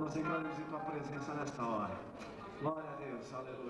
Nós entramos em tua presença nesta hora. Glória a Deus, aleluia.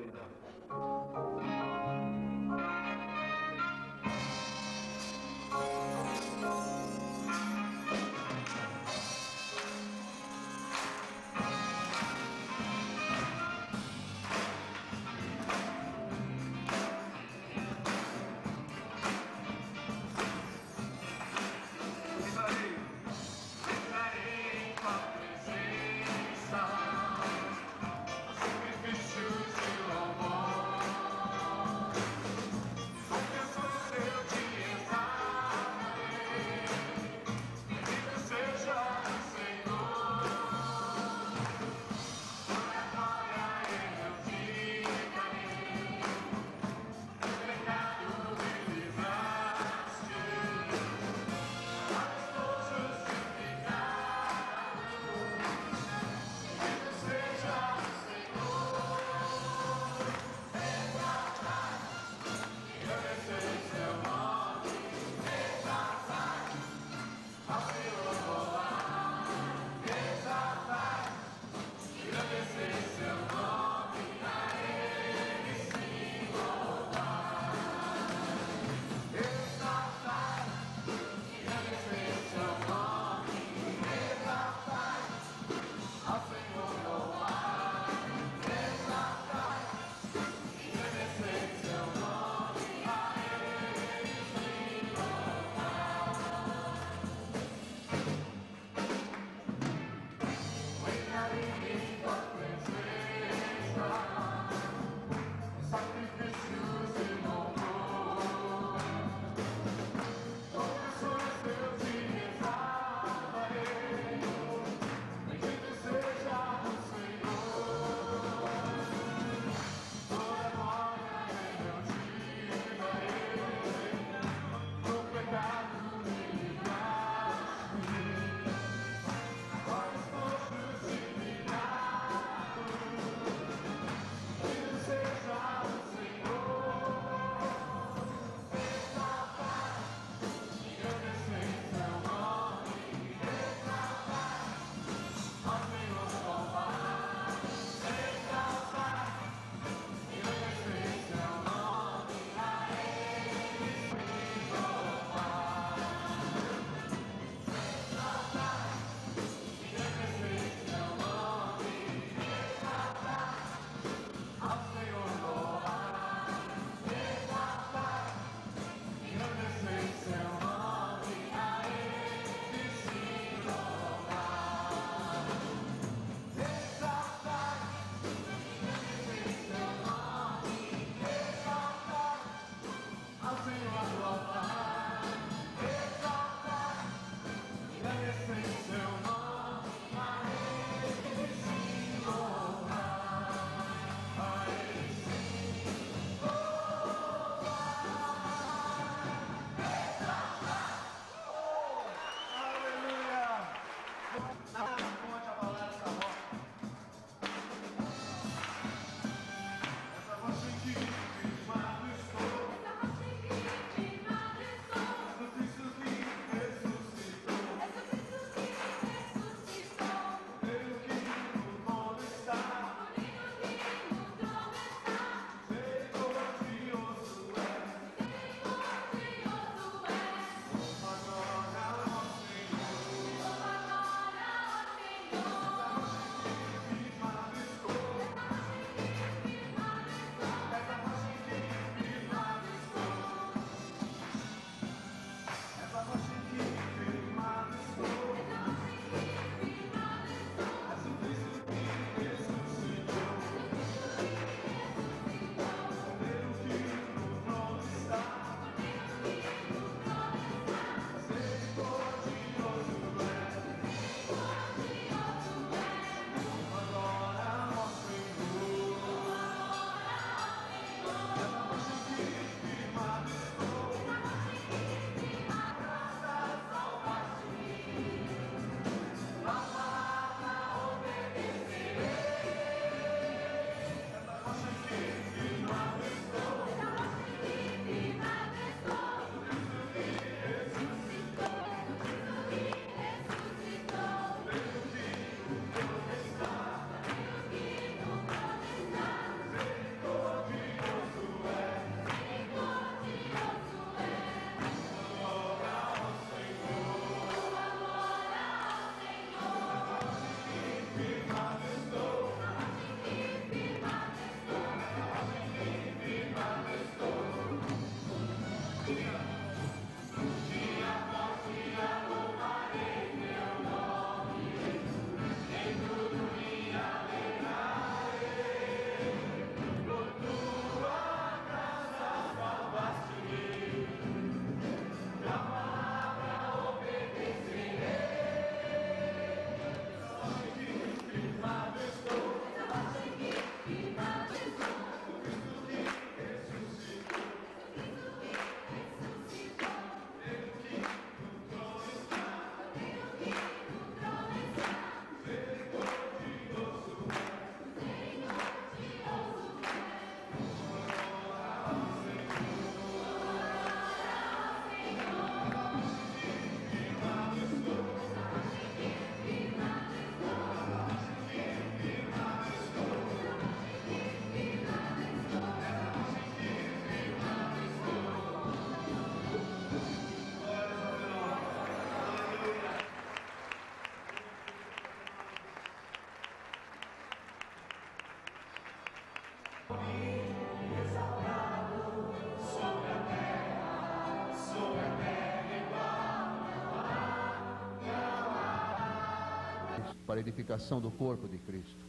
para a edificação do corpo de Cristo.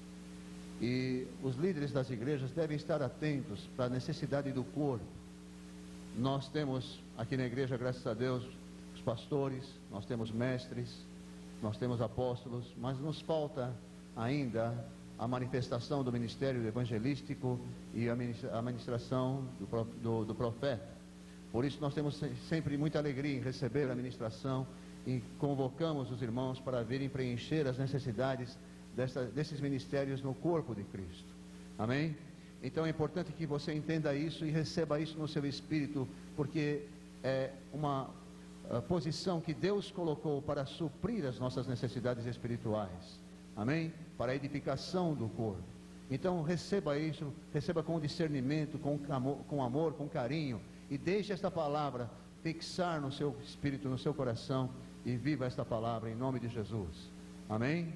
E os líderes das igrejas devem estar atentos para a necessidade do corpo. Nós temos aqui na igreja, graças a Deus, os pastores, nós temos mestres, nós temos apóstolos, mas nos falta ainda a manifestação do ministério evangelístico e a ministração do profeta. Por isso nós temos sempre muita alegria em receber a ministração e convocamos os irmãos para virem preencher as necessidades desses ministérios no corpo de Cristo. Amém? Então é importante que você entenda isso e receba isso no seu espírito, porque é uma posição que Deus colocou para suprir as nossas necessidades espirituais. Amém? Para a edificação do corpo. Então receba isso, receba com discernimento, com amor, com carinho, e deixe esta palavra fixar no seu espírito, no seu coração, e viva esta palavra em nome de Jesus. Amém?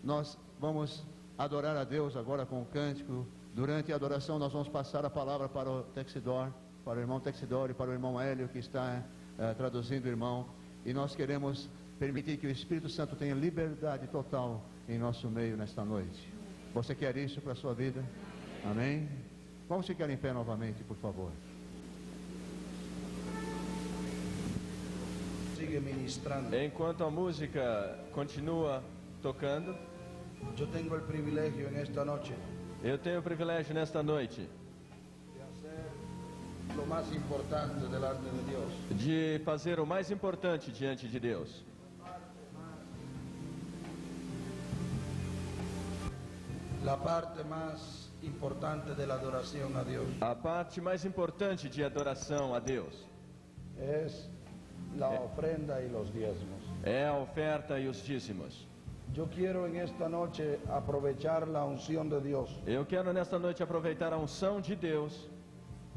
Nós vamos adorar a Deus agora com o cântico. Durante a adoração nós vamos passar a palavra para o Texidor, para o irmão Texidor e para o irmão Hélio, que está traduzindo o irmão. E nós queremos permitir que o Espírito Santo tenha liberdade total em nosso meio nesta noite. Você quer isso para a sua vida? Amém? Vamos ficar em pé novamente, por favor. Sigue ministrando. Enquanto a música continua tocando, Yo tengo el privilegio en esta noche eu tenho o privilégio nesta noite de hacer lo más importante delante de Dios. de fazer o mais importante diante de Deus. La parte más importante de la adoración a Dios A parte mais importante de adoração a Deus es la ofrenda y los diezmos. é a oferta e os dízimos. Yo quiero en esta noche aprovechar la unción de Dios Eu quero nesta noite aproveitar a unção de Deus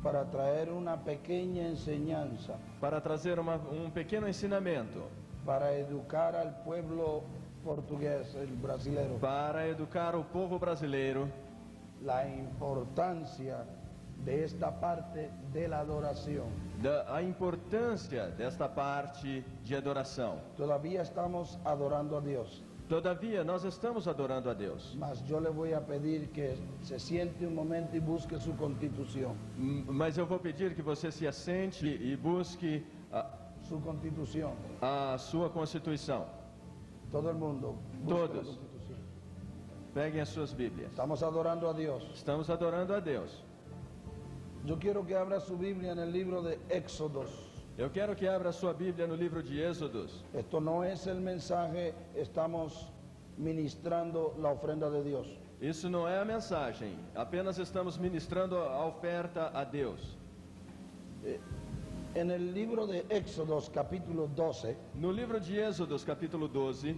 para traer una pequeña enseñanza para trazer um pequeno ensinamento, para educar al pueblo portugués, el brasilero, para educar o povo brasileiro la importancia de esta parte de la adoración. a importância desta parte de adoração. Todavía estamos adorando a Dios, Todavia, nós estamos adorando a Deus. mas yo le voy a pedir que se siente un momento y busque su constitución. Mas eu vou pedir que você se assente e busque Su constitución. a sua Constituição. Todo el mundo. Busque Todos. la constitución. Peguem as suas Bíblias. Estamos adorando a Dios. Estamos adorando a Deus. Yo quiero que abra su Biblia en el libro de Éxodos. Eu quero que abra a sua Bíblia no livro de Êxodos. Esto no es el mensaje, estamos ministrando la ofrenda de Dios. Isso não é a mensagem, apenas estamos ministrando a oferta a Deus. En el libro de Éxodos capítulo 12, No livro de Êxodos, capítulo 12,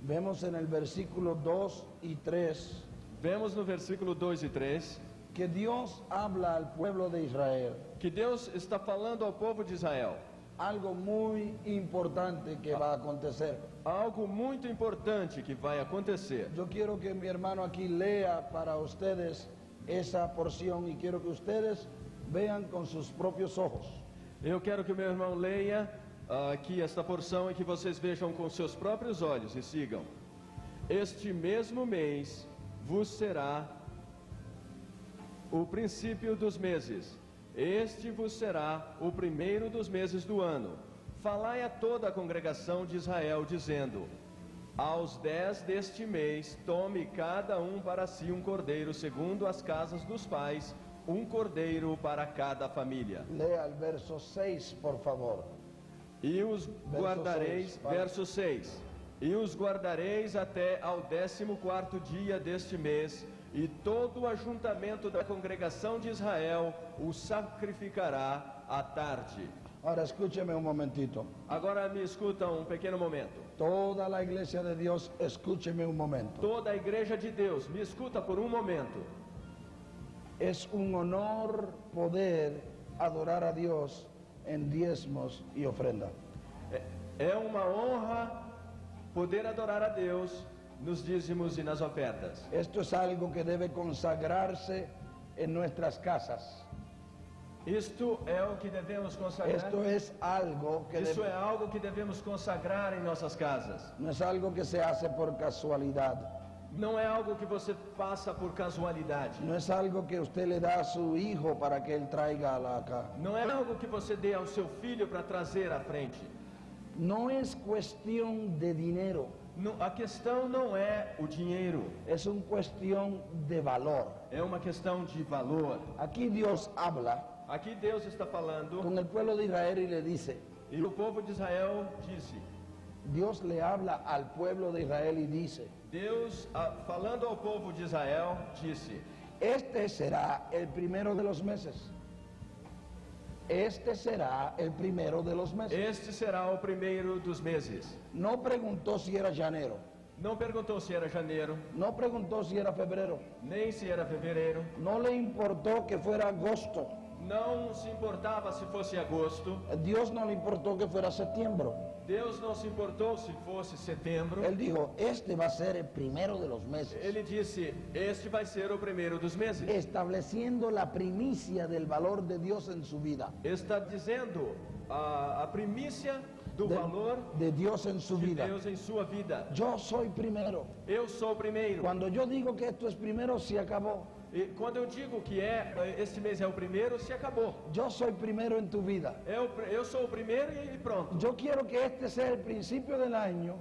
vemos en el versículo 2 y 3 vemos no versículo 2 e 3 que Dios habla al pueblo de Israel que Deus está falando ao povo de Israel algo muy importante que va a acontecer. algo muito importante que vai acontecer. Yo quiero que mi hermano aquí lea para ustedes esa porción y quiero que ustedes vean con sus propios ojos. Eu quero que o meu irmão leia aqui esta porção e que vocês vejam com seus próprios olhos e sigam. Este mesmo mês vos será o princípio dos meses. Este vos será o primeiro dos meses do ano. Falai a toda a congregação de Israel, dizendo: aos 10 deste mês, tome cada um para si um cordeiro, segundo as casas dos pais, um cordeiro para cada família. Lea el verso 6, por favor. E os guardareis, 6, vai. verso 6, e os guardareis até ao 14º dia deste mês, e todo o ajuntamento da congregação de Israel o sacrificará à tarde. Ahora escúcheme un momentito. Agora me escuta um pequeno momento. Toda la iglesia de Dios, escúcheme un momento. Toda a igreja de Deus, me escuta por um momento. Es un honor poder adorar a Dios en diezmos y ofrenda. É uma honra poder adorar a Deus nos dízimos e nas ofertas. Esto es algo que debe consagrarse en nuestras casas. Isto é o que devemos consagrar. Esto es algo que Isso é algo que devemos consagrar em nossas casas. no es algo que se hace por casualidad. Não é algo que você faça por casualidade. No es algo que usted le da a su hijo para que él traiga acá. Não é algo que você dê ao seu filho para trazer à frente. No es cuestión de dinero, A questão não é o dinheiro, es una cuestión de valor. é uma questão de valor. Aquí Dios habla Aqui Deus está falando con el pueblo de Israel y le dice, e o povo de Israel disse. Dios le habla al pueblo de Israel y dice, Deus, falando ao povo de Israel, disse: este será el primero de los meses. Este será el primero de los meses. Este será o primeiro dos meses. No preguntó si era enero, Não perguntou se era janeiro, no preguntó si era febrero, nem se era fevereiro. no le importó que fuera agosto, Não se importava se fosse agosto. Dios no le importó que fuera septiembre. Deus não se importou se fosse setembro. Él dijo, este va a ser el primero de los meses, Ele disse: este vai ser o primeiro dos meses. estableciendo la primicia del valor de Dios en su vida, Está dizendo a primícia do valor de Dios en su de vida. Deus em sua vida. Yo soy primero. Eu sou o primeiro. Cuando yo digo que esto es primero, se acabó. E quando eu digo que este mês é o primeiro, se acabou. Yo soy primero en tu vida. Eu sou o primeiro e pronto. Yo quiero que este sea el principio del año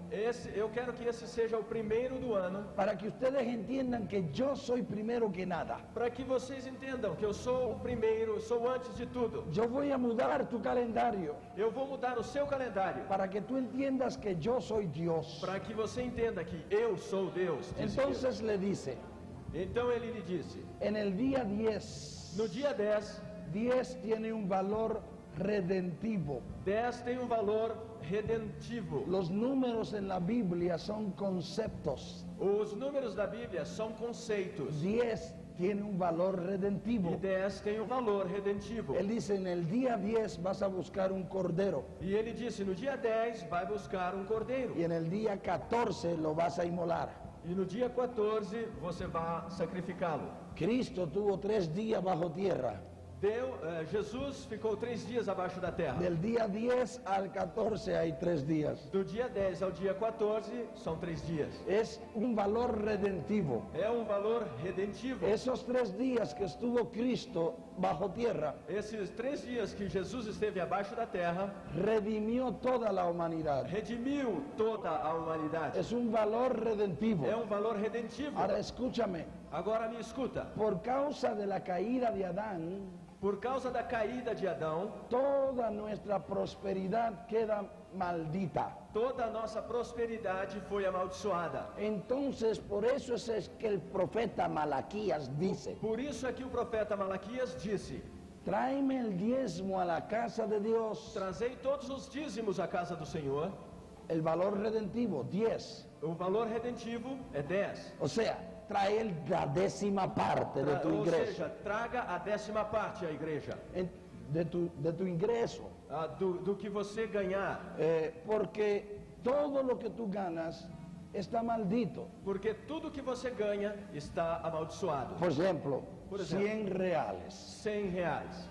Eu quero que esse seja o primeiro do ano, para que ustedes entiendan que yo soy primero que nada. para que vocês entendam que eu sou o primeiro, eu sou antes de tudo. Yo voy a mudar tu calendario Eu vou mudar o seu calendário, para que tú entiendas que yo soy Dios. para que você entenda que eu sou Deus. Disse Entonces le dice, Deus. Então ele lhe disse: en el día 10, no dia 10, 10 tiene un valor redentivo. 10 tem um valor redentivo. Los números en la Biblia son conceptos. Os números da Bíblia são conceitos. 10 tiene un valor E redentivo. 10 tem um valor redentivo. Él dice, en el día 10 vas a buscar un cordero E ele disse: no dia 10 vai buscar um cordeiro. y en el día 14 lo vas a inmolar. E no dia 14 você vai sacrificá-lo. Cristo tuvo 3 días bajo tierra. Jesus ficou 3 dias abaixo da terra. Del día 10 al 14 hay 3 días. Do dia 10 ao dia 14 são 3 dias. Es un valor redentivo. É um valor redentivo. Esos 3 días que estuvo Cristo bajo tierra, Esses 3 dias que Jesus esteve abaixo da terra, redimió toda la humanidad. redimiu toda a humanidade. Es un valor redentivo. É um valor redentivo. Ahora escúchame, Agora me escuta. por causa de la caída de Adán, Por causa da caída de Adão, toda nuestra prosperidad queda maldita. toda a nossa prosperidade foi amaldiçoada. Entonces, por eso es que el profeta Malaquías dice, Por isso é que o profeta Malaquias disse: tráeme el diezmo a la casa de Dios. trazei todos os dízimos à casa do Senhor. El valor redentivo, 10. O valor redentivo é 10. O sea, trae la 10ª parte de tu Ou ingreso. seja, traga a 10ª parte à igreja. De tu ingreso. Do que você ganhar. Porque todo lo que tú ganas está maldito. Porque tudo que você ganha está amaldiçoado. Por ejemplo, Por ejemplo. 100 reales. 100 reais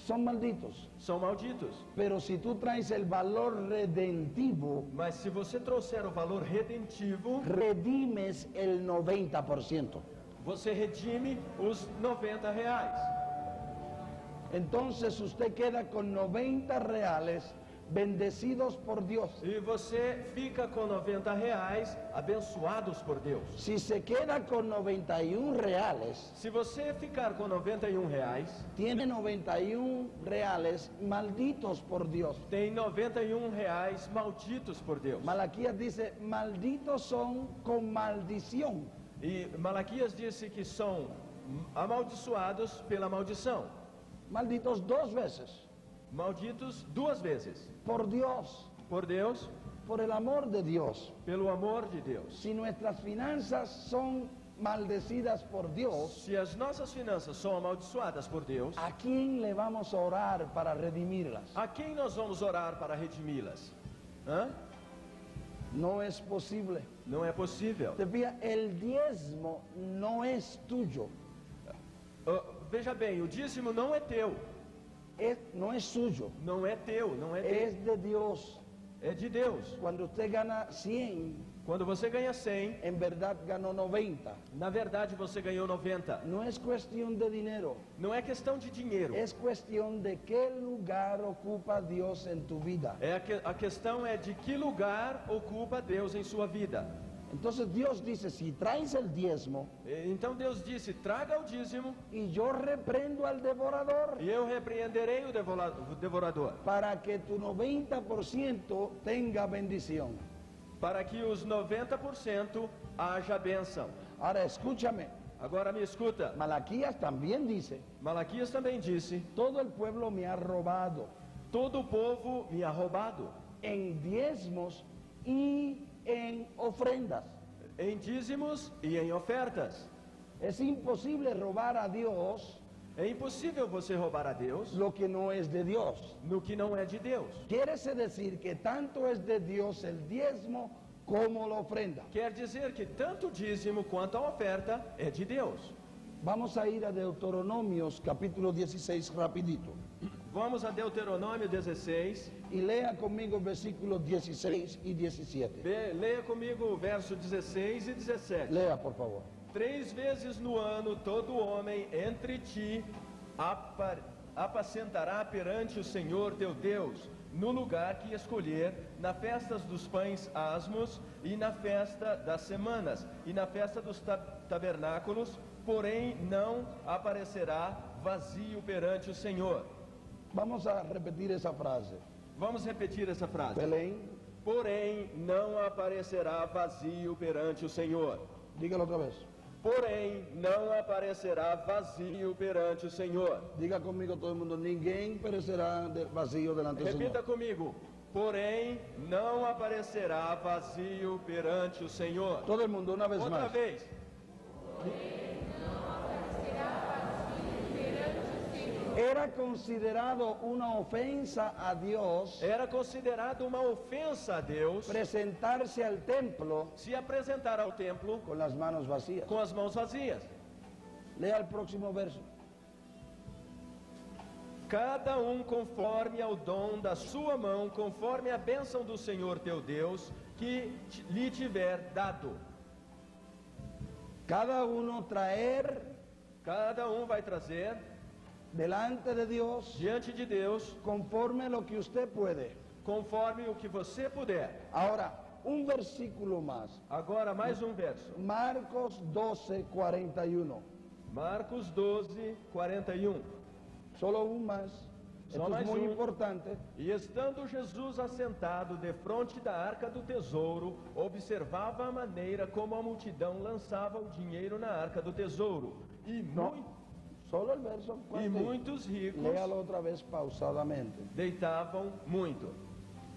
Son malditos. são malditos. Pero si tú traes el valor redentivo, Mas se você trouxer o valor redentivo, redimes el 90%. você redime os 90 reais. Entonces usted queda con 90 reales bendecidos por Dios. E você fica com 90 reais abençoados por Deus. Si se queda con 91 reales, Se você ficar com 91 reais, tiene 91 reales malditos por Dios. tem 91 reais malditos por Deus. Malaquías dice, malditos son con maldición. E Malaquias disse que são amaldiçoados pela maldição. Malditos 2 veces. Malditos 2 vezes. Por Dios, Por Deus, por el amor de Dios. pelo amor de Deus. Si nuestras finanzas son maldecidas por Dios, Se as nossas finanças são amaldiçoadas por Deus, ¿a quién le vamos a orar para redimirlas? a quem nós vamos orar para redimi-las? Hã? No es posible. Não é possível. Te fijas, el diezmo no es tuyo. Veja bem, o dízimo não é teu. no es suyo, não é teu, não é es dele, de Dios. é de Deus. Cuando usted gana 100, Quando você ganha 100, en verdad ganó 90. na verdade você ganhou 90. No es cuestión de dinero, Não é questão de dinheiro. es cuestión de qué lugar ocupa Dios en tu vida. A questão é de que lugar ocupa Deus em sua vida. Entonces Dios dice, si traes el diezmo Então Deus disse: traga o dízimo y yo reprendo al devorador e eu repreenderei o devorador, para que tu 90% tenga bendición. para que os 90% haja bênção. Ahora escúchame, Agora me escuta, Malaquías también dice, Malaquias também disse: todo el pueblo me ha robado todo o povo me ha roubado en diezmos y en ofrendas. em dízimos e em ofertas. Es imposible robar a Dios É impossível você roubar a Deus lo que no es de Dios. no que não é de Deus. Quiere decir que tanto es de Dios el diezmo como la ofrenda. Quer dizer que tanto o dízimo quanto a oferta é de Deus. Vamos a ir a Deuteronomios capítulo 16 rapidito. Vamos a Deuteronômio 16. Y lea conmigo versículos 16 y 17. Leia comigo o verso 16 e 17. Lea, por favor. 3 vezes no ano todo homem entre ti apacentará perante o Senhor teu Deus, no lugar que escolher, na festa dos pães asmos, e na festa das semanas, e na festa dos tabernáculos, porém não aparecerá vazio perante o Senhor. Vamos a repetir esa frase. Vamos repetir essa frase. Belén, Porém não aparecerá vazio perante o Senhor. dígalo otra vez. Porém, não aparecerá vazio perante o Senhor. Diga conmigo todo el mundo, ninguém perecerá vacío delante del Repita Señor. comigo. Porém, não aparecerá vazio perante o Senhor. Todo el mundo, una vez Outra más. vez. Era considerado una ofensa a Dios Era considerado uma ofensa a Deus presentarse al templo se apresentar ao templo con las manos vacías. com as mãos vazias. Lea el próximo verso. Cada conforme ao dom da sua mão, conforme a bênção do Senhor teu Deus, que lhe tiver dado. Cada uno traer Cada vai trazer delante de Dios diante de Deus conforme lo que usted puede. conforme o que você puder. Ahora, un versículo más. Agora mais um verso. Marcos 12, 41. Marcos 12, 41. Solo un más. Só Esto es mais muy um. importante. E estando Jesus assentado defronte da arca do tesouro, observava a maneira como a multidão lançava o dinheiro na arca do tesouro. Solo el verso. E muitos ricos Léalo otra vez pausadamente. deitavam muito.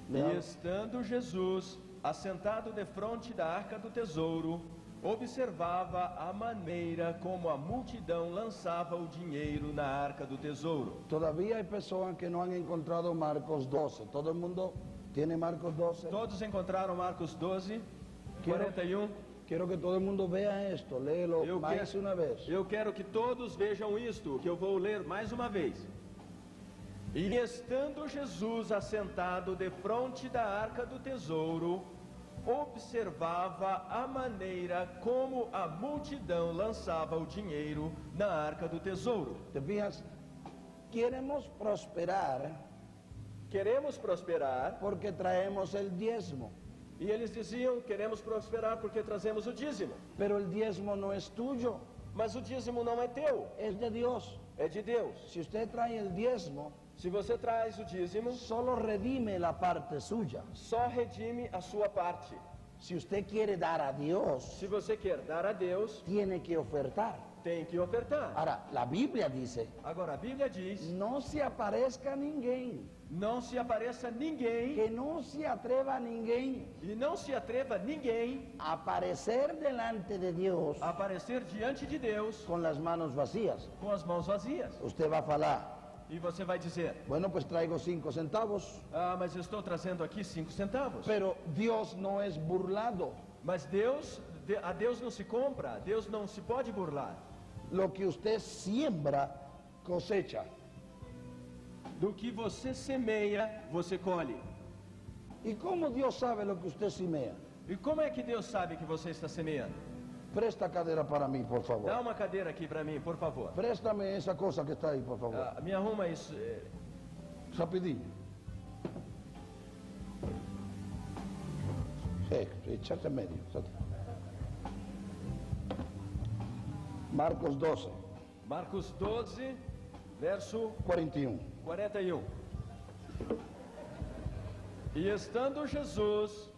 Leal. E estando Jesus assentado defronte da arca do tesouro, observava a maneira como a multidão lançava o dinheiro na arca do tesouro. Todavía hay personas que no han encontrado Marcos 12. Todo el mundo tiene Marcos 12. Todos encontraram Marcos 12, 41? Quiero que todo el mundo vea esto. Léelo Eu más quero, una vez. eu quero que todos vejam isto, que eu vou ler mais uma vez. E estando Jesus assentado defronte da arca do tesouro, observava a maneira como a multidão lançava o dinheiro na arca do tesouro. ¿Te fijas? Queremos prosperar Queremos prosperar, porque traemos el diezmo. e eles diziam: queremos prosperar porque trazemos o dízimo. Pero el diezmo no es tuyo, Mas o dízimo não é teu, es de Dios. é de Deus. Si usted trae el diezmo, Se você traz o dízimo, solo redime la parte suya. só redime a sua parte. Si usted quiere dar a Dios, Se você quer dar a Deus, tiene que ofertar. tem que ofertar. Ahora, la Biblia dice, Agora a Bíblia diz: no se aparezca ninguém, não se apareça ninguém que no se atreva ninguém e não se atreva ninguém a aparecer delante de Dios a aparecer diante de Deus con las manos vacías. com as mãos vazias. Usted va a falar, E você vai dizer: bueno, pues traigo 5 centavos, ah, mas eu estou trazendo aqui 5 centavos. pero Dios no es burlado. Mas a Deus não se compra, a Deus não se pode burlar. Lo que usted siembra, cosecha. Do que você semeia, você colhe. ¿Y cómo Dios sabe lo que usted semea? E como é que Deus sabe que você está semeando? Presta cadeira para mí, por Dá favor. uma cadeira aqui para mim, por favor. Préstame esa cosa que está ahí, por favor. Ah, me arruma isso. Rapidinho. Sí, echate en medio. Echate. Marcos 12, Marcos 12, verso 41. 41. E estando Jesus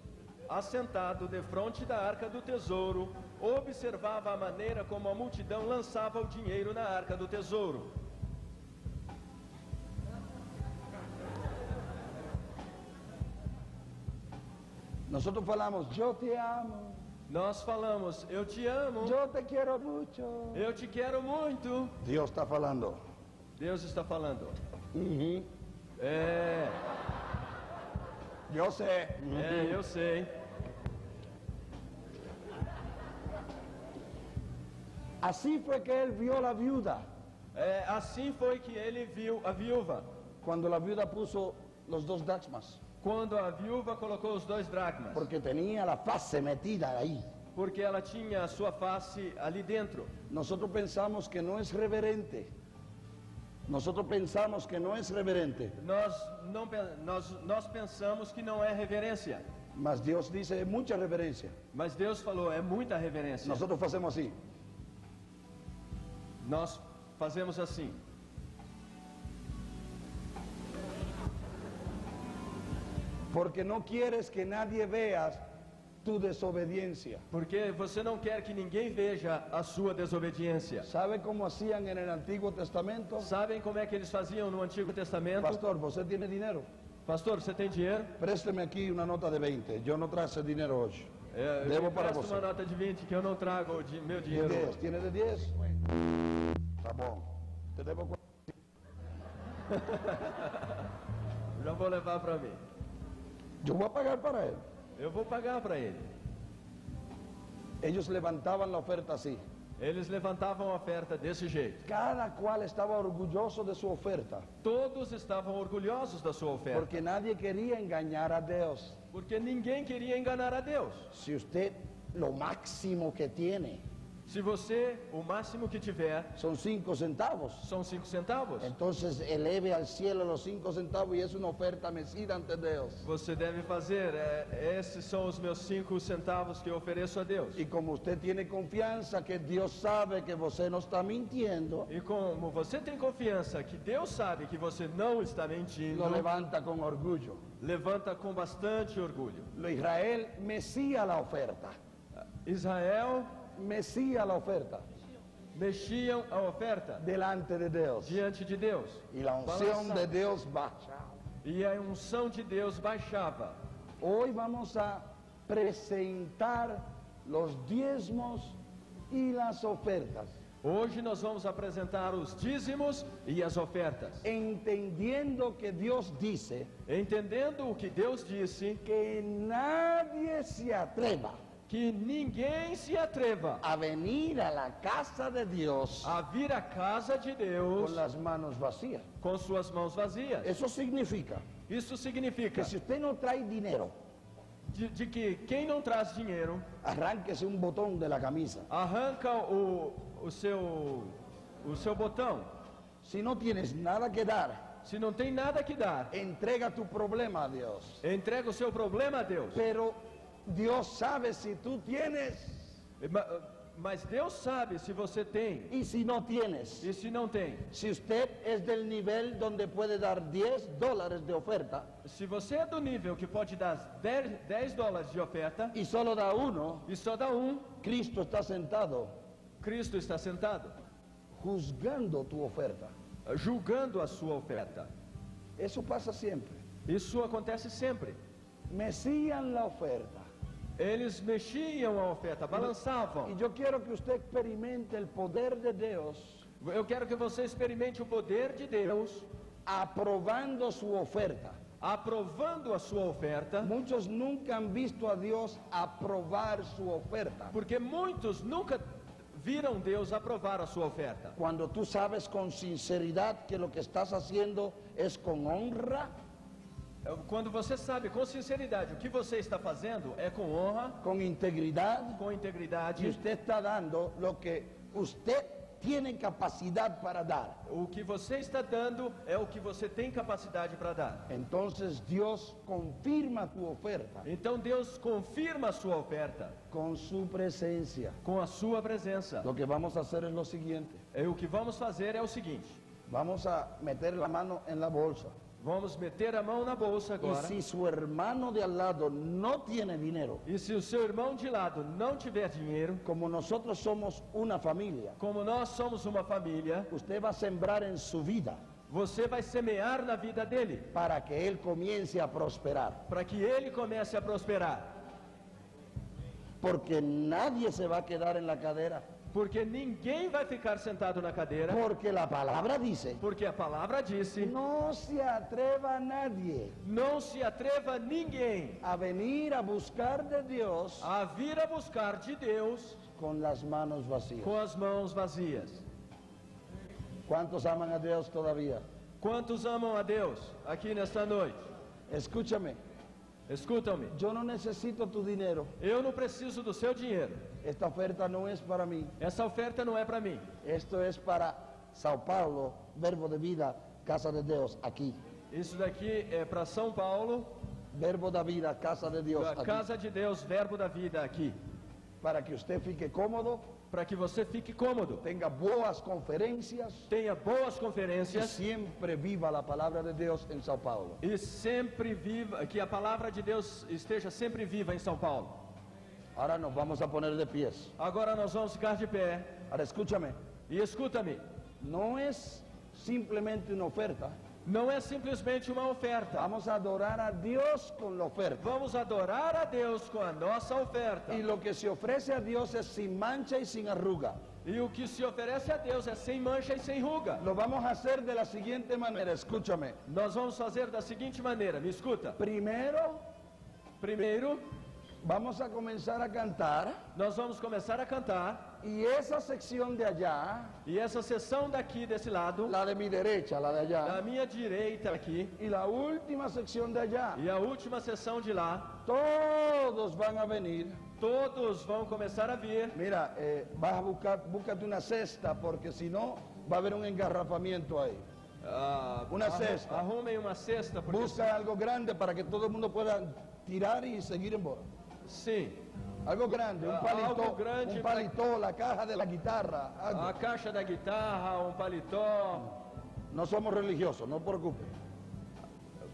assentado defronte da arca do tesouro, observava a maneira como a multidão lançava o dinheiro na arca do tesouro. Nosotros falamos, yo te amo, Nós falamos, eu te amo, yo te quiero mucho. eu te quero muito. Dios está falando. Deus está falando. Ujú. É, Yo sé. eu sei. Así fue que él vio a la viuda. É, assim foi que ele viu a viúva. Cuando la viuda puso los 2 dracmas. Quando a viúva colocou os 2 dracmas. Porque tenía la face metida ahí. Porque ela tinha a sua face ali dentro. Nosotros pensamos que no es reverente. Nosotros pensamos que no es reverente. Nós pensamos que não é reverência. Mas Dios dice es mucha reverencia. Mas Deus falou, é muita reverência. Nosotros hacemos así. Nós fazemos assim. Porque no quieres que nadie vea tu desobediencia. Porque você não quer que ninguém veja a sua desobediência. ¿Sabe cómo hacían en el Antiguo Testamento? Sabem como é que eles faziam no Antigo Testamento? Pastor, ¿usted tiene dinero? Pastor, você tem dinheiro? Présteme aquí una nota de 20. Yo no traje dinero hoy. Eu Devo para empresto você. uma nota de 20 que eu não trago meu De dinheiro. 10. ¿Tiene de 10? Está bom. Te debo Já vou levar para mim. Yo voy a pagar para él. Eu vou pagar para ele. Ellos levantaban la oferta así. Eles levantavam a oferta desse jeito. Cada cual estaba orgulloso de su oferta. Todos estavam orgulhosos da sua oferta. Porque nadie quería engañar a Dios. Porque ninguém queria enganar a Deus. Si usted lo máximo que tiene Se você, o máximo que tiver, son 5 centavos, são 5 centavos, entonces eleve al cielo los 5 centavos y es una oferta mecida ante Dios. você deve fazer, esses são os meus 5 centavos que eu ofereço a Deus. Y como usted tiene confianza que Dios sabe que usted no está mintiendo, E como você tem confiança que Deus sabe que você não está mentindo, lo levanta con orgullo. levanta com bastante orgulho. Lo Israel mecía la oferta, Israel mecía la oferta mexiam a oferta delante de Dios. diante de Deus. Y la unción de Dios baja. E a unção de Deus baixava. Hoy vamos a presentar los diezmos y las ofertas, Hoje nós vamos apresentar os dízimos e as ofertas. entendiendo que Dios dice Entendendo o que Deus disse, que nadie se atreva que ninguém se atreva a venir a la casa de Dios a vir à casa de Deus con las manos vacías. com suas mãos vazias. Eso significa Isso significa que si usted no trae dinero, de que quem não traz dinheiro, arránquese un botón de la camisa. arranca o seu botão. Si no tienes nada que dar, Se não tem nada que dar, entrega tu problema a Dios. entrega o seu problema a Deus. Pero Dios sabe si tú tienes Mas Deus sabe se você tem y si no tienes. e se não tem. Si usted es del nivel donde puede dar $10 de oferta Se você é do nível que pode dar $10 de oferta y solo da uno, e só dá um, Cristo está sentado Cristo está sentado, juzgando tu oferta. julgando a sua oferta. Eso pasa siempre. Isso acontece sempre. Mecían la oferta. Eles mexiam a oferta, balançavam. Y yo quiero que usted experimente el poder de Dios Eu quero que você experimente o poder de Deus, aprobando su oferta. aprovando a sua oferta, Muchos nunca han visto a Dios aprobar su oferta. porque muitos nunca viram Deus aprovar a sua oferta. Cuando tú sabes con sinceridad que lo que estás haciendo es con honra, Quando você sabe com sinceridade o que você está fazendo é com honra, con integridad, com y integridade, usted está dando lo que usted tiene capacidad para dar. o que você está dando é o que você tem capacidade para dar. Entonces Dios confirma tu oferta Então Deus confirma a sua oferta con su presencia. com a sua presença. Lo que vamos a hacer es lo siguiente. O que vamos fazer é o seguinte: Vamos a meter la mano en la bolsa. vamos meter a mão na bolsa Y agora. si su hermano de al lado no tiene dinero, E se o seu irmão de lado não tiver dinheiro, como nosotros somos una familia, como nós somos uma família, usted va a sembrar en su vida você vai semear na vida dele, para que él comience a prosperar. para que ele comece a prosperar. Porque nadie se va a quedar en la cadera. Porque ninguém vai ficar sentado na cadeira, Porque la palabra dice, porque a palavra disse: no se atreva nadie não se atreva ninguém a venir a buscar de Dios a vir a buscar de Deus con las manos vacías. com as mãos vazias. ¿Cuántos aman a Dios todavía? Quantos amam a Deus aqui nesta noite? Escúchame, Escutam-me, yo no necesito tu dinero. eu não preciso do seu dinheiro. Esta oferta no es para mí. Essa oferta não é para mim. Esto es para Sao Paulo, Verbo de Vida, Casa de Dios, aquí. Isso daqui é para São Paulo, Verbo da Vida, Casa de Dios, a aquí. Casa de Deus, Verbo da Vida aqui. Para que usted fique cómodo, Para que você fique cômodo, tenga boas conferencias tenha boas y conferências siempre viva la palabra de Dios en Sao Paulo. e sempre viva, que a palavra de Deus esteja sempre viva em São Paulo. Ahora nos vamos a poner de pies. Agora nós vamos ficar de pé Ahora escúchame, e escuta-me, no es simplemente una oferta. não é simplesmente uma oferta. Vamos a adorar a Dios con la oferta. Vamos adorar a Deus com a nossa oferta. Y lo que se ofrece a Dios es sin mancha y sin arruga. E o que se oferece a Deus é sem mancha e sem ruga. Lo vamos a hacer de la siguiente manera, escúchame. Nós vamos fazer da seguinte maneira, me escuta. Primero, Primeiro, vamos a comenzar a cantar nós vamos começar a cantar. y esa sección de allá, E essa sessão daqui desse lado, la de mi derecha, la de da allá, minha direita aqui, y la última sección de allá, e a última sessão de lá, todos van a venir. todos vão começar a vir. Mira, vas a búscate una cesta porque si no va a haber un engarrafamiento ahí. Uma cesta. Arrumem uma cesta, porque Busca algo grande para que todo el mundo pueda tirar y seguir embora. sim, Algo grande, Algo grande un palitó, la caja de la guitarra. Algo. a caixa da guitarra, um paletó. No somos religiosos, no preocupe.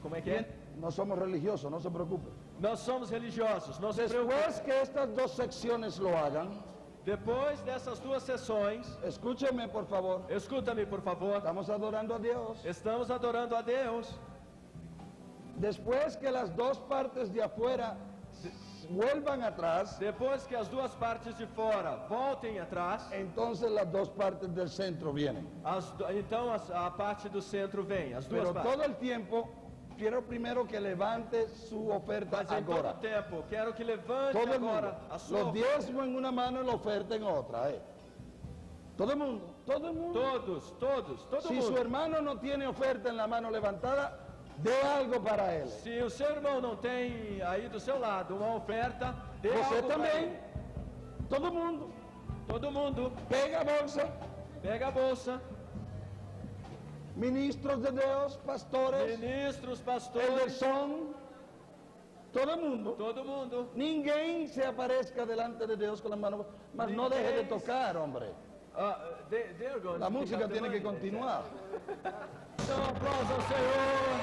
Como é que é? No somos religiosos, no se preocupe. Nós somos religiosos, não se preocupe. Después que estas dos secciones lo hagan, Depois dessas duas sessões, escúcheme por favor, escuta-me por favor, estamos adorando a Dios. estamos adorando a Deus. Después que las dos partes de afuera vuelvan atrás, Depois que as duas partes de fora voltem atrás, entonces las dos partes del centro vienen. então a parte do centro vem, as duas Pero partes. todo el tiempo, quiero primero que levante su oferta Mas em todo agora. o tempo, quero que levante Todo el mundo. agora a sua Los oferta. diezmos en una mano y la oferta en otra. Todo el mundo, todo el mundo. Todo Si su mundo. hermano no tiene oferta en la mano levantada, dé algo para él. Se o seu irmão não tem aí do seu lado uma oferta, dê Você algo pra também. ele. Todo mundo. Todo mundo, Pega a bolsa. pega a bolsa. Ministros de Dios, pastores, Ministros, el pastores, son. Todo el mundo. todo mundo. Ninguém se aparezca delante de Dios con las manos. Mas no deje de tocar, hombre. They're going La to pick música up the tiene que money. continuar. Então, aplausos ao Senhor.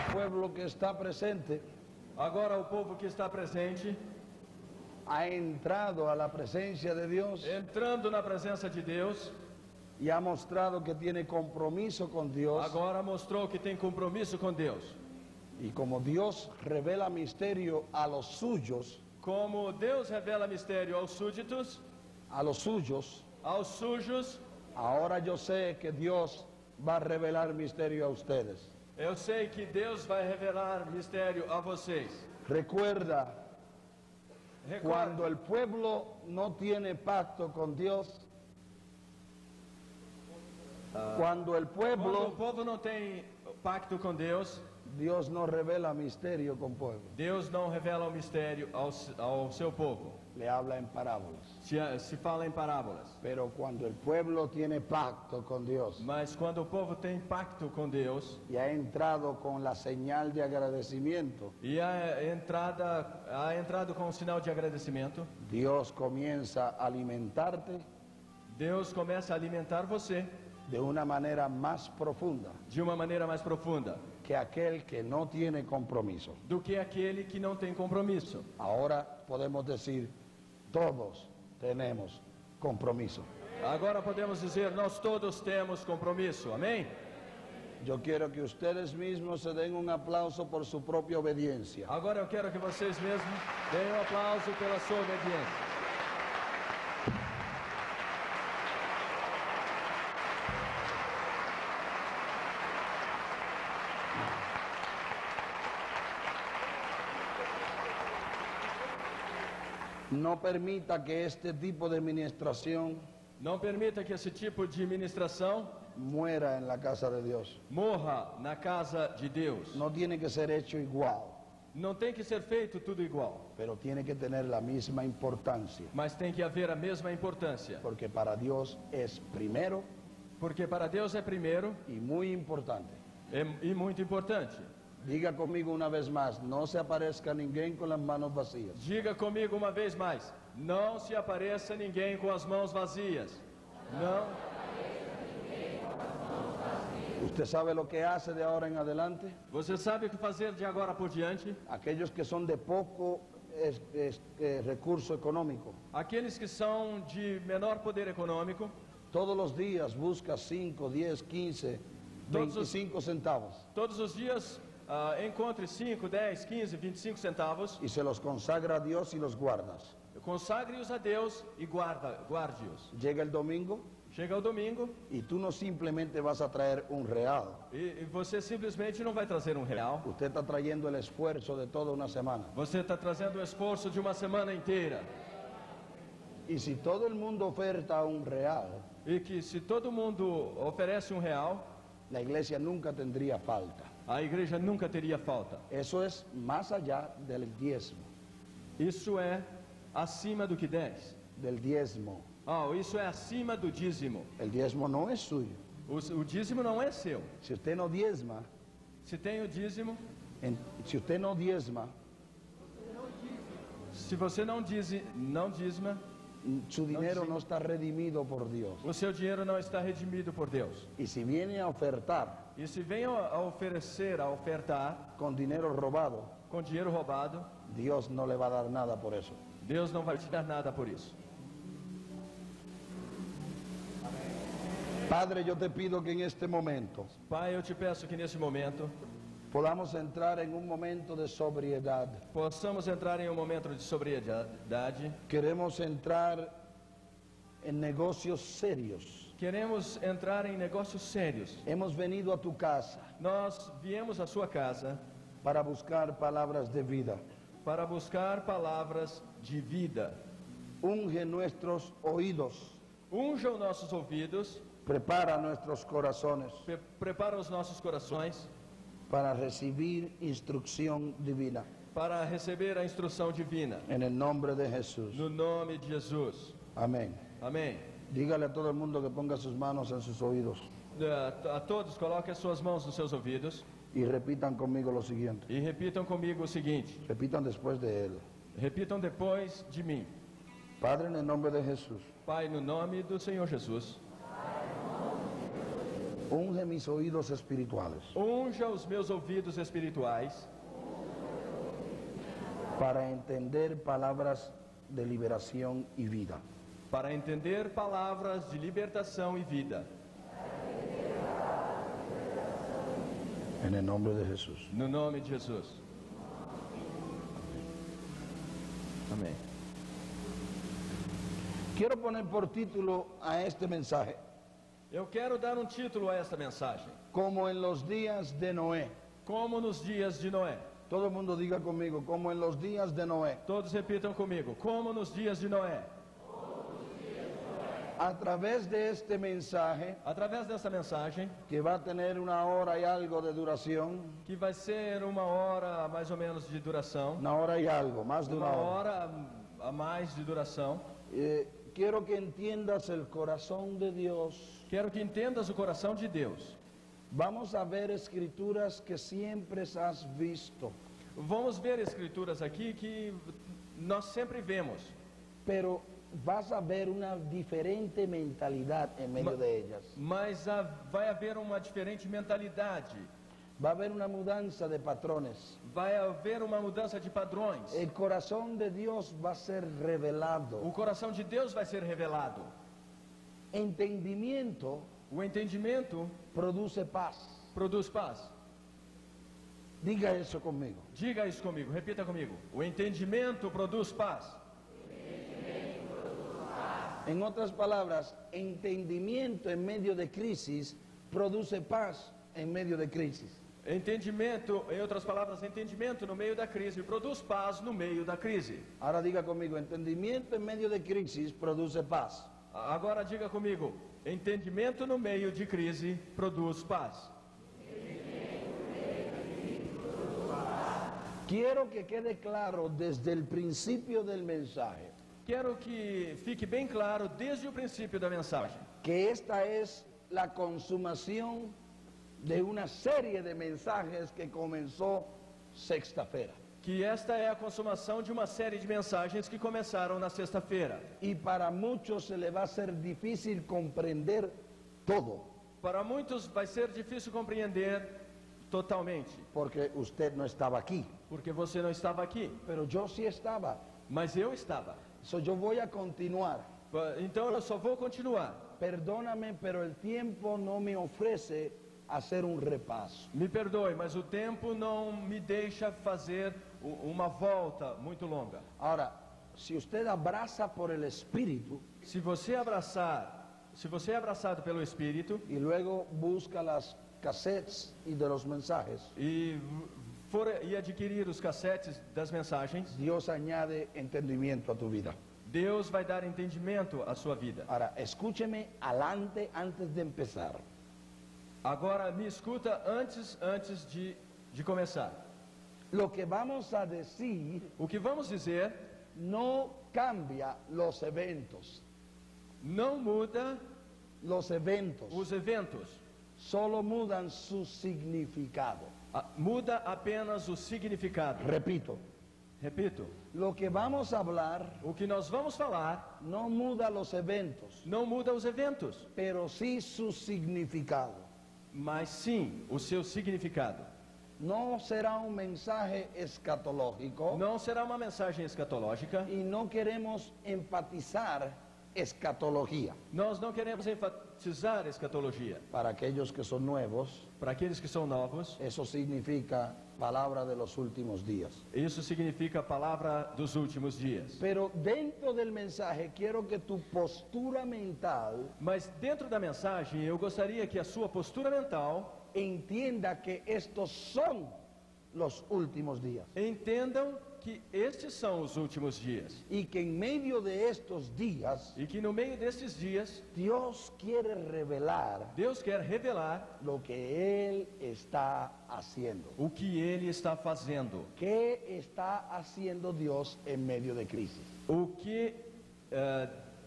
El pueblo que está presente Agora o povo que está presente, ha entrado a la presencia de Dios entrando na presença de Deus, y ha mostrado que tiene compromiso con Dios. agora mostrou que tem compromisso com Deus. Y como Dios revela misterio a los suyos, Como Deus revela mistério aos súditos, aos sujos, sujos, ahora yo sé que Dios va a revelar misterio a ustedes. Eu sei que Deus vai revelar mistério a vocês. Recuerda, cuando Recorde, el pueblo no tiene pacto con Dios, cuando el quando o pueblo, povo não tem pacto com Deus, Dios no revela misterio con pueblo, Deus não revela o mistério ao seu povo. le habla en parábolas. Se fala em parábolas. Pero cuando el pueblo tiene pacto con Dios Mas quando o povo tem pacto com Deus y ha entrado con la señal de agradecimiento, e ha entrado com um sinal de agradecimento, Dios comienza a alimentarte Deus começa a alimentar você de una manera más profunda de uma maneira mais profunda que aquel que no tiene compromiso. do que aquele que não tem compromisso. Ahora podemos decir, todos tenemos compromiso. Agora podemos dizer, nós todos temos compromisso, amém? Yo quiero que ustedes mismos se den un aplauso por su propia obediencia. Agora eu quero que vocês mesmos deem um aplauso pela sua obediência. No permita que este tipo de administración Não permita que esse tipo de ministração muera en la casa de Dios. morra na casa de Deus. No tiene que ser hecho igual, Não tem que ser feito tudo igual, pero tiene que tener la misma importancia, mas tem que haver a mesma importância. porque para Dios es primero Porque para Deus é primeiro y muy importante. e muito importante. Diga conmigo una vez más, no se aparezca ninguém con las manos vacías. Diga comigo uma vez mais: não se apareça ninguém com as mãos vazias. Não. ¿Usted sabe lo que hace de ahora en adelante? Você sabe o que fazer de agora por diante? Aquellos que son de poco recurso económico, Aqueles que são de menor poder econômico, todos los días busca 5, 10, 15, Todos os- 25 centavos todos os dias encontre 5, 10, 15, 25 centavos, y se los consagra a Dios y los guardas. consagre-os a Deus e guarde-os. Llega el domingo Chega o domingo y tú no simplemente vas a traer un real, e você simplesmente não vai trazer um real. usted está trayendo el esfuerzo de toda una semana. Você está trazendo o esforço de uma semana inteira. Y si todo el mundo oferta un real, E que se todo mundo oferece um real, la iglesia nunca tendría falta. a igreja nunca teria falta. Eso es más allá del diezmo, Isso é acima do que 10. del diezmo. Isso é acima do dízimo. El diezmo no es suyo. O dízimo não é seu. Si usted no diezma, Se tem o dízimo, si usted no diezma, se você não dízima, su dinero no está redimido por Dios. o seu dinheiro não está redimido por Deus. Y si viene a ofertar E se vem a ofertar con dinero robado, com dinheiro roubado, Dios no le va a dar nada por eso. Deus não vai te dar nada por isso. Padre, yo te pido que en este momento Pai, eu te peço que nesse momento podamos entrar en un momento de sobriedad. possamos entrar em um momento de sobriedade. Queremos entrar en negocios serios. Queremos entrar em negócios sérios. Hemos venido a tu casa Nós viemos à sua casa para buscar palabras de vida. para buscar palavras de vida. Unge nuestros oídos, Unja os nossos ouvidos, prepara nuestros corazones prepara os nossos corações para recibir instrucción divina. para receber a instrução divina. En el nombre de Jesús. No nome de Jesus. Amén. Amém. Dígale a todo el mundo que ponga sus manos en sus oídos A todos, coloquem as suas mãos nos seus ouvidos y repitan conmigo lo siguiente. e repitam comigo o seguinte. Repitan después de él. Repitam depois de mim. Padre, en el nombre de Jesús, Pai, no nome do Senhor Jesus, unge mis oídos espirituales unja os meus ouvidos espirituais para entender palabras de liberación y vida. para entender palavras de libertação e vida. En el nombre de Jesús. No nome de Jesus. Amém. Quiero poner por título a este mensaje, Eu quero dar um título a esta mensagem. como en los días de Noé. como nos dias de Noé. Todo el mundo diga conmigo, como en los días de Noé. Todos repitam comigo, como nos dias de Noé. A través de este mensaje, Através dessa mensagem, que va a tener 1 hora y algo de duración, que vai ser 1 hora mais ou menos de duração, 1 hora y algo, más de 1 1 hora. hora a mais de duração, Quiero que entiendas el corazón de Dios. quero que entendas o coração de Deus. Vamos a ver escrituras que siempre has visto, Vamos ver escrituras aqui que nós sempre vemos, pero vas a ver una diferente mentalidad en medio de ellas. mas vai haver uma diferente mentalidade, Va a haber una mudanza de patrones. vai haver uma mudança de padrões. El corazón de Dios va a ser O revelado. coração de Deus vai ser revelado. Entendimiento O entendimento produce paz. produz paz. Diga eso conmigo. Diga isso comigo, repita comigo. O entendimento produz paz. En otras palabras, entendimiento en medio de crisis produce paz en medio de crisis. Entendimento, em outras palavras, entendimento no meio da crise produz paz no meio da crise. Ahora diga conmigo, entendimiento en medio de crisis produce paz. Agora diga comigo, entendimento no meio de crise produz paz. Quiero que quede claro desde el principio del mensaje Quero que fique bem claro desde o princípio da mensagem que esta es la consumación de una serie de mensajes que comenzó sexta-feira. que esta é a consumação de uma série de mensagens que começaram na sexta-feira. Y para muchos se le va a ser difícil comprender todo, Para muitos vai ser difícil compreender totalmente, porque usted no estaba aquí, porque você não estava aqui, pero yo sí estaba. mas eu estava. Yo voy a continuar. Então eu só vou continuar. Perdóname, pero el tiempo no me ofrece hacer un repaso. Me perdoe, mas o tempo não me deixa fazer uma volta muito longa. Ahora, si usted abraza por el Espíritu Se você é abraçado pelo Espírito y luego busca las cassettes y de los mensajes, e for adquirir os cassetes das mensagens, Dios añade entendimiento a tu vida. Deus vai dar entendimento à sua vida. Ahora, escúcheme adelante antes de empezar. Agora me escuta antes de começar. Lo que vamos a decir O que vamos dizer no cambia los eventos. não muda Los eventos os eventos, solo mudan su significado. muda apenas o significado. Repito, Repito, lo que vamos a hablar o que nós vamos falar no muda los eventos, não muda os eventos, pero sí su significado. mas sim o seu significado. No será un mensaje escatológico Não será uma mensagem escatológica. y no queremos enfatizar escatología. Nós não queremos enfatizar escatologia. Para aquellos que son nuevos, Para aqueles que são novos, eso significa palabra de los últimos días. isso significa a palavra dos últimos dias. Pero dentro del mensaje quiero que tu postura mental Mas dentro da mensagem, eu gostaria que a sua postura mental entienda que estos son los últimos días entendam que estes são os últimos dias. y que en medio de estos días E que no meio destes dias, Dios quiere revelar Deus quer revelar lo que Él está haciendo. o que Ele está fazendo. ¿Qué está haciendo Dios en medio de crisis? O que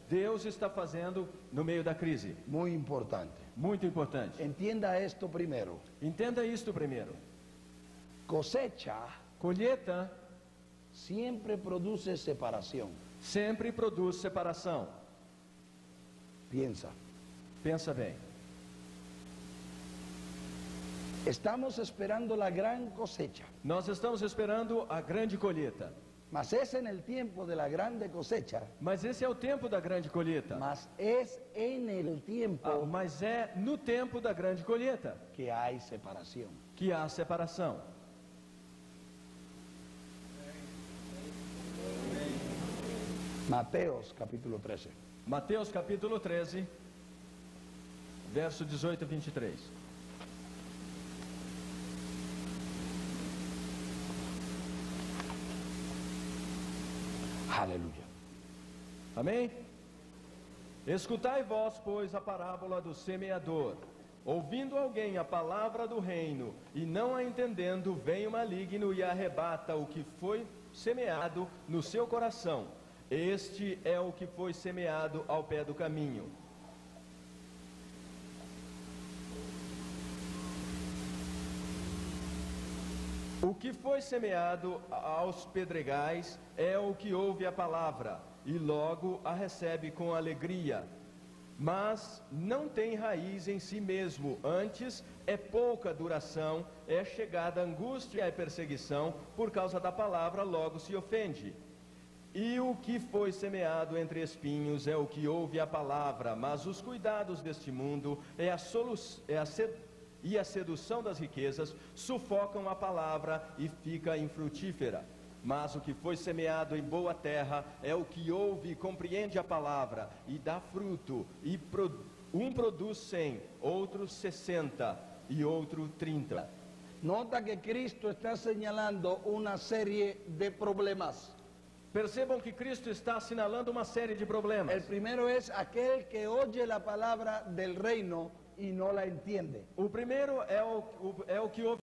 Deus está fazendo no meio da crise. Muy importante. Muito importante. Entienda esto primero. Entenda isto primeiro. Cosecha Colheita siempre produce separación. sempre produz separação. Piensa. Pensa bem. Estamos esperando la gran cosecha, Nós estamos esperando a grande colheita. mas es en el tiempo de la grande cosecha, Mas esse é o tempo da grande colheita. mas es en el tiempo Mas é no tempo da grande colheita que hay separación. que há separação. Mateos capítulo 13. Mateus capítulo 13, verso 18 a 23. Aleluya. Amém? Escutai vós, pois, a parábola do semeador. Ouvindo alguém a palavra do reino e não a entendendo, vem o maligno e arrebata o que foi semeado no seu coração. Este é o que foi semeado ao pé do caminho. O que foi semeado aos pedregais é o que ouve a palavra e logo a recebe com alegria, mas não tem raiz em si mesmo, antes é pouca duração, é chegada a angústia e perseguição, por causa da palavra logo se ofende. E o que foi semeado entre espinhos é o que ouve a palavra, mas os cuidados deste mundo e a sedução das riquezas sufocam a palavra e fica infrutífera. Mas o que foi semeado em boa terra é o que ouve e compreende a palavra e dá fruto, e um produz 100, outro 60 e outro 30. Nota que Cristo está señalando una serie de problemas. Percebam que Cristo está assinalando uma série de problemas. El primero es aquel que oye la palabra del reino y no la entiende. O primeiro é o que ouve